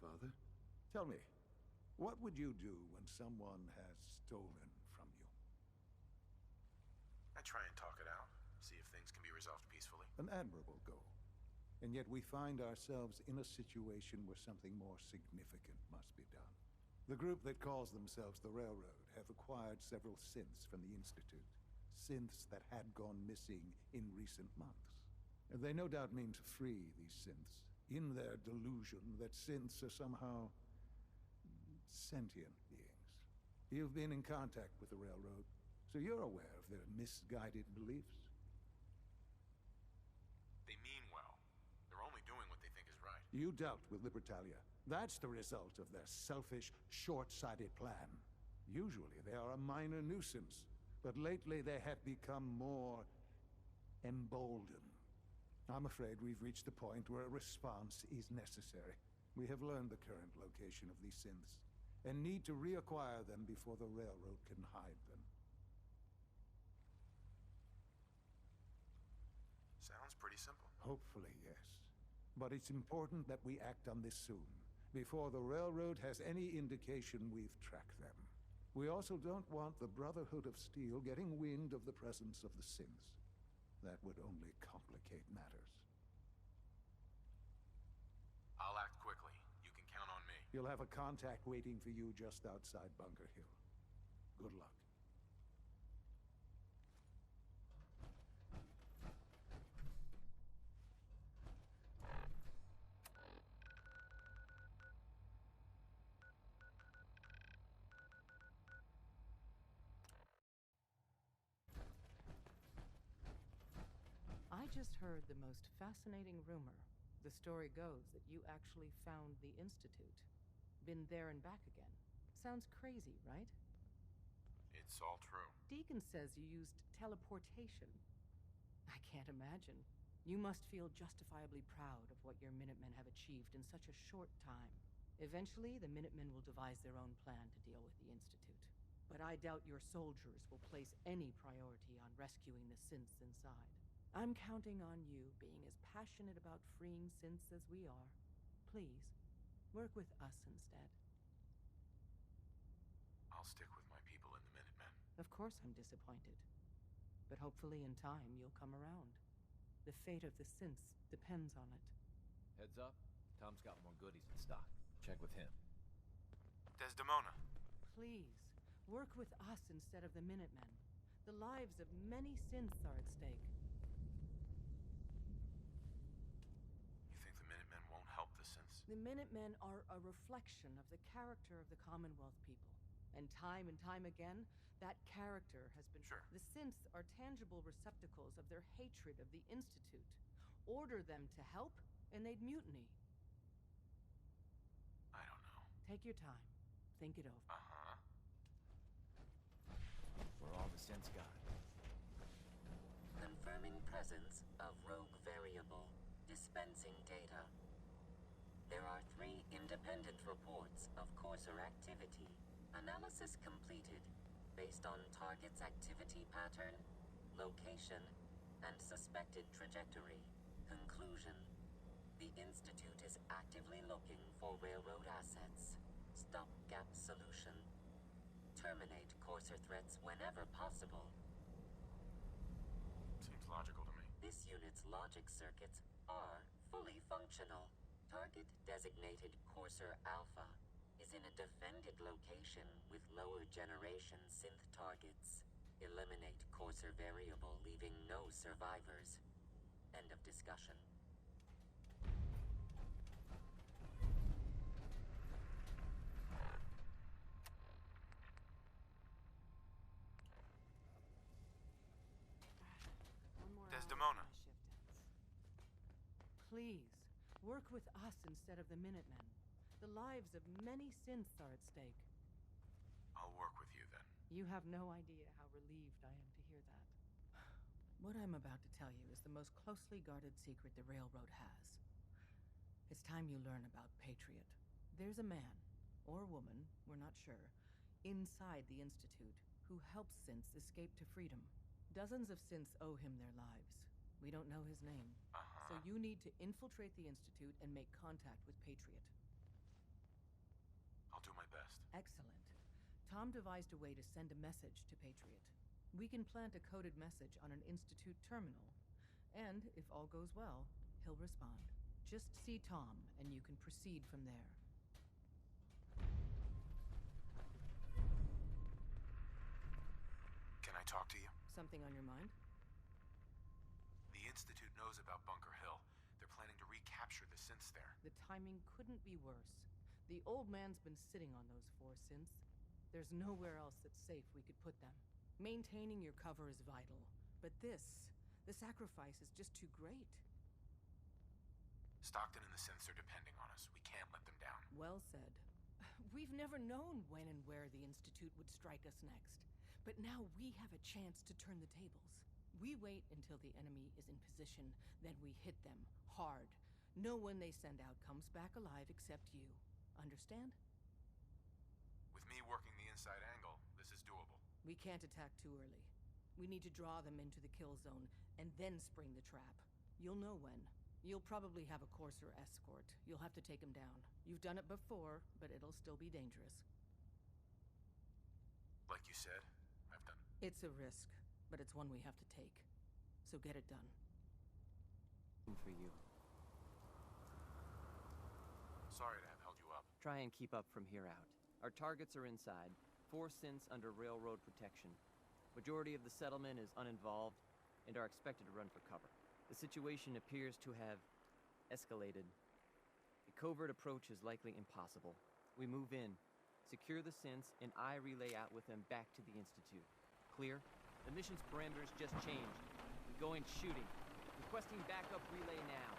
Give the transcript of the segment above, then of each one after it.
Father. Tell me, what would you do when someone has stolen from you? I try and talk it out, see if things can be resolved peacefully. An admirable goal. And yet we find ourselves in a situation where something more significant must be done. The group that calls themselves the Railroad have acquired several synths from the Institute. Synths that had gone missing in recent months. And they no doubt mean to free these synths, in their delusion that synths are somehow sentient beings. You've been in contact with the Railroad, so you're aware of their misguided beliefs. They mean well. They're only doing what they think is right. You dealt with Libertalia. That's the result of their selfish, short-sighted plan. Usually they are a minor nuisance, but lately they have become more emboldened. I'm afraid we've reached the point where a response is necessary. We have learned the current location of these synths, and need to reacquire them before the Railroad can hide them. Sounds pretty simple. Hopefully, yes. But it's important that we act on this soon, before the Railroad has any indication we've tracked them. We also don't want the Brotherhood of Steel getting wind of the presence of the synths. That would only complicate matters. I'll act quickly. You can count on me. You'll have a contact waiting for you just outside Bunker Hill. Good luck. I just heard the most fascinating rumor. The story goes that you actually found the Institute. Been there and back again. Sounds crazy, right? It's all true. Deacon says you used teleportation. I can't imagine. You must feel justifiably proud of what your Minutemen have achieved in such a short time. Eventually, the Minutemen will devise their own plan to deal with the Institute. But I doubt your soldiers will place any priority on rescuing the synths inside. I'm counting on you being as passionate about freeing synths as we are. Please, work with us instead. I'll stick with my people in the Minutemen. Of course I'm disappointed. But hopefully in time you'll come around. The fate of the synths depends on it. Heads up, Tom's got more goodies in stock. Check with him. Desdemona. Please, work with us instead of the Minutemen. The lives of many synths are at stake. You think the Minutemen won't help the synths? The Minutemen are a reflection of the character of the Commonwealth people. And time again, that character has been... Sure. The synths are tangible receptacles of their hatred of the Institute. Order them to help, and they'd mutiny. I don't know. Take your time. Think it over. Uh-huh. We're all the sense got. Confirming presence of rogue variable. Dispensing data. There are 3 independent reports of Courser activity. Analysis completed, based on target's activity pattern, location, and suspected trajectory. Conclusion. The Institute is actively looking for Railroad assets. Stopgap solution. Terminate Courser threats whenever possible. Seems logical to me. This unit's logic circuits are fully functional. Target designated Courser Alpha is in a defended location with lower generation synth targets. Eliminate Courser variable, leaving no survivors. End of discussion. Desdemona. Please, work with us instead of the Minutemen. The lives of many synths are at stake. I'll work with you then. You have no idea how relieved I am to hear that. What I'm about to tell you is the most closely guarded secret the Railroad has. It's time you learn about Patriot. There's a man, or woman, we're not sure, inside the Institute who helps synths escape to freedom. Dozens of synths owe him their lives. We don't know his name. So you need to infiltrate the Institute and make contact with Patriot. I'll do my best. Excellent. Tom devised a way to send a message to Patriot. We can plant a coded message on an Institute terminal, and if all goes well, he'll respond. Just see Tom, and you can proceed from there. Can I talk to you? Something on your mind? The Institute knows about Bunker Hill. They're planning to recapture the synths there. The timing couldn't be worse. The old man's been sitting on those 4 synths. There's nowhere else that's safe we could put them. Maintaining your cover is vital, but the sacrifice is just too great. Stockton and the synths are depending on us. We can't let them down. Well said. We've never known when and where the Institute would strike us next. But now we have a chance to turn the tables. We wait until the enemy is in position, then we hit them hard. No one they send out comes back alive except you. Understand? With me working the inside angle, this is doable. We can't attack too early. We need to draw them into the kill zone, and then spring the trap. You'll know when. You'll probably have a courser escort. You'll have to take them down. You've done it before, but it'll still be dangerous. Like you said, I've done it. It's a risk, but it's one we have to take. So get it done. For you. Sorry to have held you up. Try and keep up from here out. Our targets are inside, 4 synths under railroad protection. Majority of the settlement is uninvolved and are expected to run for cover. The situation appears to have escalated. A covert approach is likely impossible. We move in, secure the synths, and I relay out with them back to the Institute. Clear? The mission's parameters just changed. We go in shooting. Requesting backup relay now.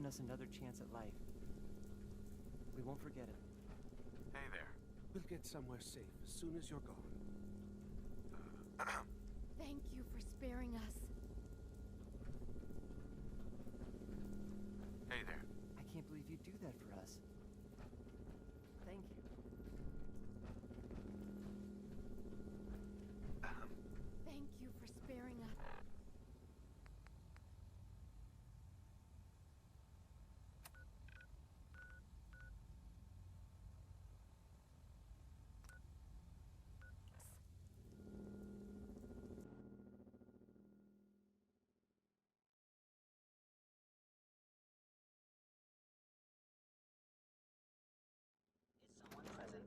given us another chance at life. We won't forget it. Hey there. We'll get somewhere safe as soon as you're gone. Thank you for sparing us. Hey there. I can't believe you'd do that for us. Thank you. Thank you for sparing us. Is someone present?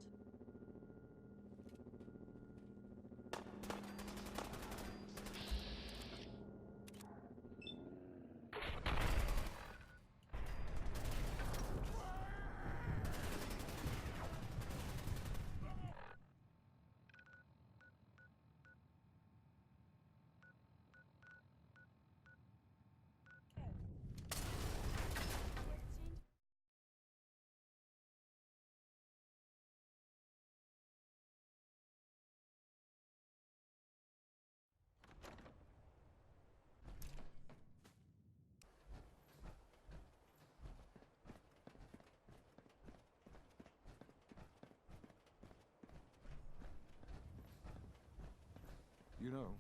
You know,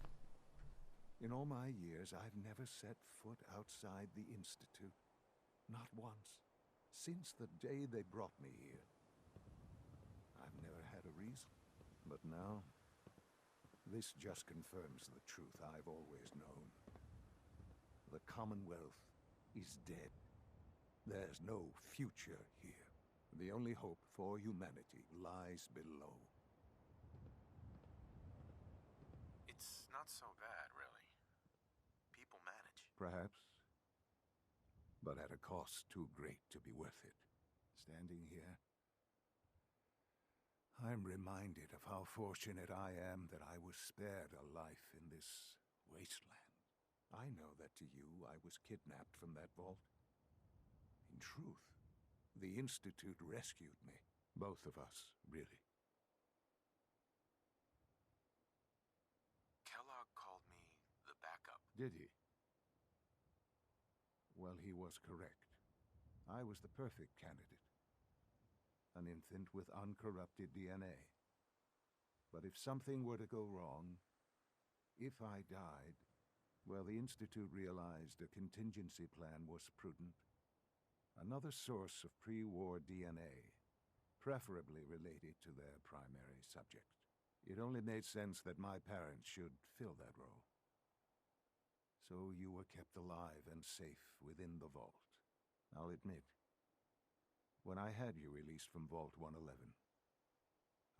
in all my years, I've never set foot outside the Institute. Not once. Since the day they brought me here. I've never had a reason. But now, this just confirms the truth I've always known. The Commonwealth is dead. There's no future here. The only hope for humanity lies below. It's not so bad, really. People manage. Perhaps. But at a cost too great to be worth it. Standing here, I'm reminded of how fortunate I am that I was spared a life in this wasteland. I know that to you, I was kidnapped from that vault. In truth, the Institute rescued me. Both of us, really. Kellogg called me the backup. Did he? Well, he was correct. I was the perfect candidate. An infant with uncorrupted DNA. But if something were to go wrong, if I died, well, the Institute realized a contingency plan was prudent. Another source of pre-war DNA, preferably related to their primary subject. It only made sense that my parents should fill that role. So you were kept alive and safe within the vault. I'll admit, when I had you released from Vault 111,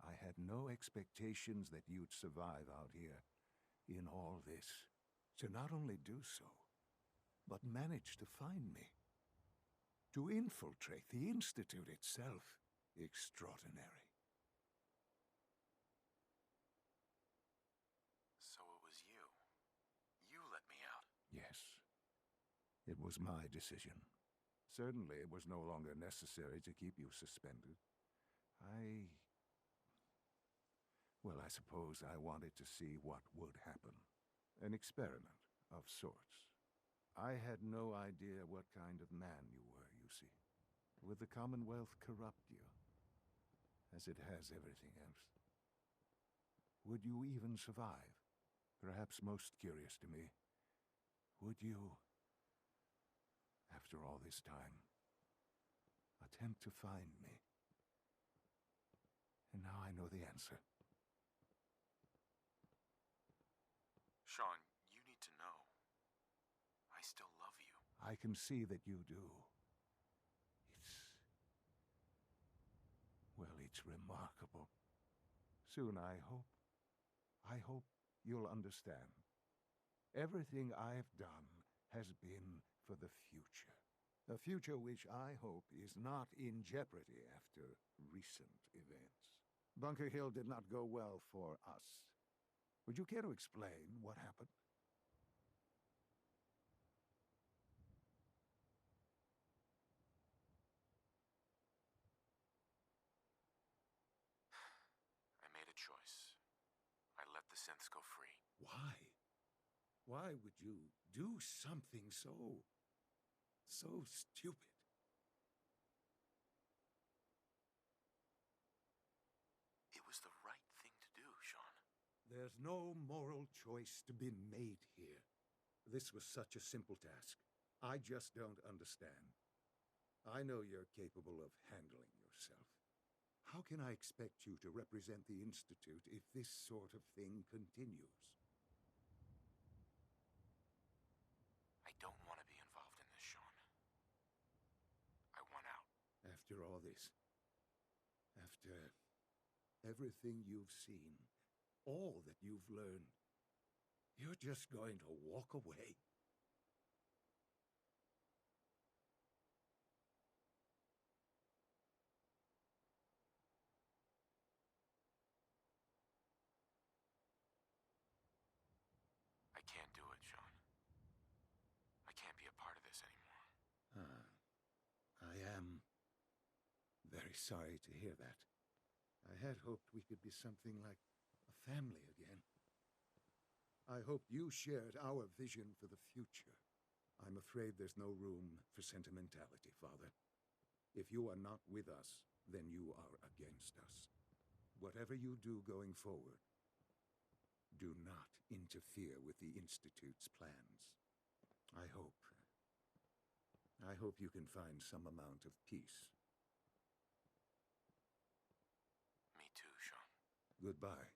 I had no expectations that you'd survive out here in all this. To not only do so, but manage to find me. To infiltrate the Institute itself. Extraordinary. So it was you. You let me out. Yes. It was my decision. Certainly it was no longer necessary to keep you suspended. Well, I suppose I wanted to see what would happen. An experiment of sorts. I had no idea what kind of man you were, you see. Would the Commonwealth corrupt you? As it has everything else. Would you even survive? Perhaps most curious to me, would you, after all this time, attempt to find me? And now I know the answer. Sean, you need to know. I still love you. I can see that you do. It's remarkable. Soon, I hope you'll understand. Everything I've done has been for the future. A future which I hope is not in jeopardy after recent events. Bunker Hill did not go well for us. Would you care to explain what happened? choice. I let the synths go free. Why? Why would you do something so stupid? It was the right thing to do, Sean. There's no moral choice to be made here. This was such a simple task. I just don't understand. I know you're capable of handling yourself. How can I expect you to represent the Institute if this sort of thing continues? I don't want to be involved in this, Sean. I want out. After all this, after everything you've seen, all that you've learned, you're just going to walk away? I can't do it, Sean. I can't be a part of this anymore. I am very sorry to hear that. I had hoped we could be something like a family again. I hoped you shared our vision for the future. I'm afraid there's no room for sentimentality, Father. If you are not with us, then you are against us. Whatever you do going forward, do not interfere with the Institute's plans. I hope you can find some amount of peace. Me too, Sean. Goodbye.